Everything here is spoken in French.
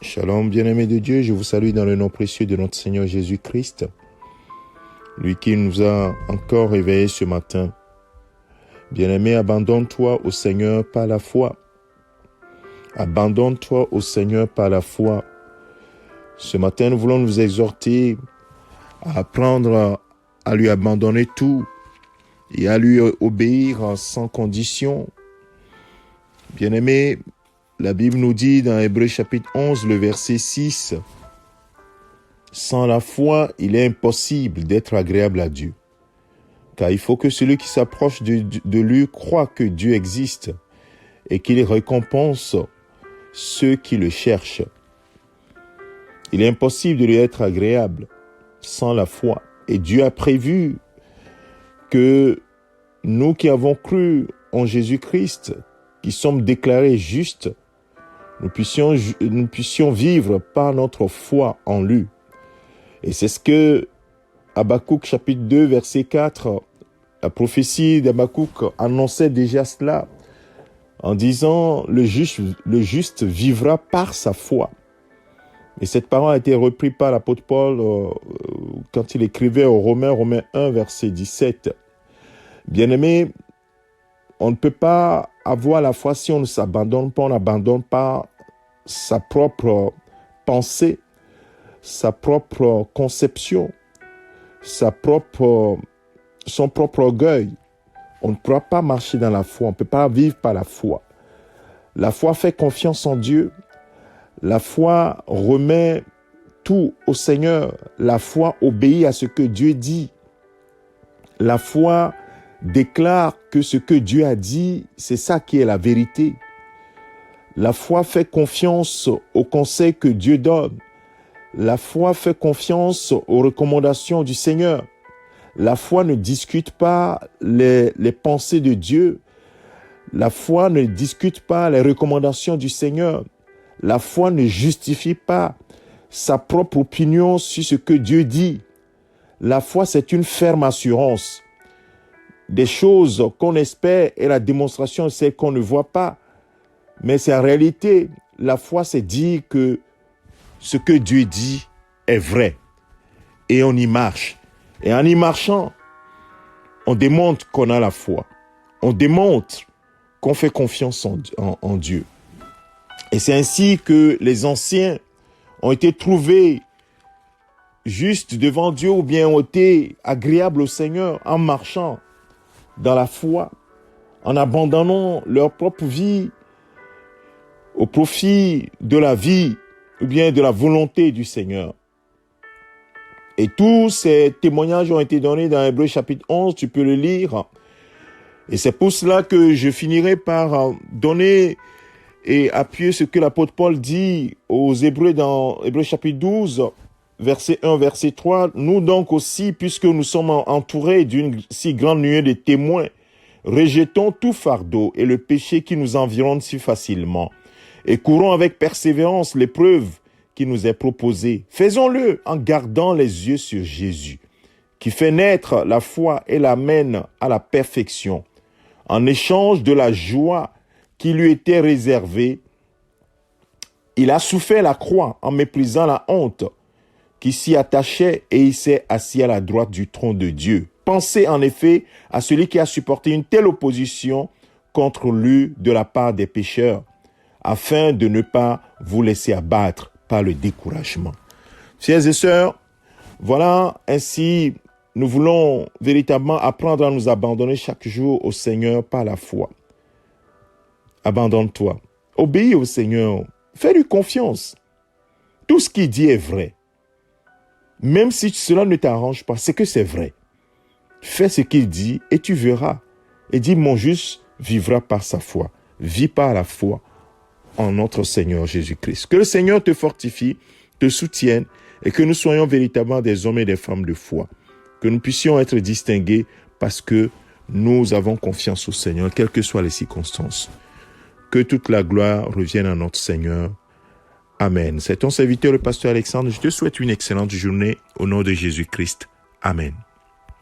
Shalom, bien-aimés de Dieu, je vous salue dans le nom précieux de notre Seigneur Jésus-Christ, lui qui nous a encore réveillés ce matin. Bien-aimé, abandonne-toi au Seigneur par la foi. Abandonne-toi au Seigneur par la foi. Ce matin, nous voulons nous exhorter à apprendre à lui abandonner tout et à lui obéir sans condition. Bien-aimé, la Bible nous dit dans Hébreux chapitre 11, le verset 6, « Sans la foi, il est impossible d'être agréable à Dieu, car il faut que celui qui s'approche de lui croit que Dieu existe et qu'il récompense ceux qui le cherchent. » Il est impossible de lui être agréable sans la foi. Et Dieu a prévu que nous qui avons cru en Jésus-Christ, qui sommes déclarés justes, nous puissions vivre par notre foi en lui. Et c'est ce que Habakkuk chapitre 2 verset 4, la prophétie d'Habakkuk annonçait déjà cela, en disant le juste vivra par sa foi. Et cette parole a été reprise par l'apôtre Paul quand il écrivait aux Romains 1 verset 17. Bien-aimés, on ne peut pas avoir la foi si on ne s'abandonne pas, on n'abandonne pas sa propre pensée, sa propre conception, son propre orgueil. On ne pourra pas marcher dans la foi, on ne peut pas vivre par la foi. La foi fait confiance en Dieu, la foi remet tout au Seigneur, la foi obéit à ce que Dieu dit, la foi déclare que ce que Dieu a dit, c'est ça qui est la vérité. La foi fait confiance aux conseils que Dieu donne. La foi fait confiance aux recommandations du Seigneur. La foi ne discute pas les pensées de Dieu. La foi ne discute pas les recommandations du Seigneur. La foi ne justifie pas sa propre opinion sur ce que Dieu dit. La foi, c'est une ferme assurance des choses qu'on espère et la démonstration de celles qu'on ne voit pas. Mais c'est en réalité, la foi, c'est dire que ce que Dieu dit est vrai. Et on y marche. Et en y marchant, on démontre qu'on a la foi. On démontre qu'on fait confiance en Dieu. Et c'est ainsi que les anciens ont été trouvés justes devant Dieu ou bien ont été agréables au Seigneur en marchant dans la foi, en abandonnant leur propre vie au profit de la vie ou bien de la volonté du Seigneur. Et tous ces témoignages ont été donnés dans Hébreux chapitre 11, tu peux le lire. Et c'est pour cela que je finirai par donner et appuyer ce que l'apôtre Paul dit aux Hébreux dans Hébreux chapitre 12, verset 1, verset 3. Nous donc aussi, puisque nous sommes entourés d'une si grande nuée de témoins, rejetons tout fardeau et le péché qui nous environne si facilement et courons avec persévérance l'épreuve qui nous est proposée. Faisons-le en gardant les yeux sur Jésus, qui fait naître la foi et l'amène à la perfection. En échange de la joie qui lui était réservée, il a souffert la croix en méprisant la honte qui s'y attachait et il s'est assis à la droite du trône de Dieu. Pensez en effet à celui qui a supporté une telle opposition contre lui de la part des pécheurs, afin de ne pas vous laisser abattre par le découragement. Frères et sœurs, voilà, ainsi nous voulons véritablement apprendre à nous abandonner chaque jour au Seigneur par la foi. Abandonne-toi, obéis au Seigneur, fais-lui confiance. Tout ce qu'il dit est vrai. Même si cela ne t'arrange pas, c'est que c'est vrai. Fais ce qu'il dit et tu verras. Et dis, mon juste vivra par sa foi. Vis par la foi en notre Seigneur Jésus-Christ. Que le Seigneur te fortifie, te soutienne et que nous soyons véritablement des hommes et des femmes de foi. Que nous puissions être distingués parce que nous avons confiance au Seigneur, quelles que soient les circonstances. Que toute la gloire revienne à notre Seigneur. Amen. C'est ton serviteur, le pasteur Alexandre. Je te souhaite une excellente journée au nom de Jésus-Christ. Amen.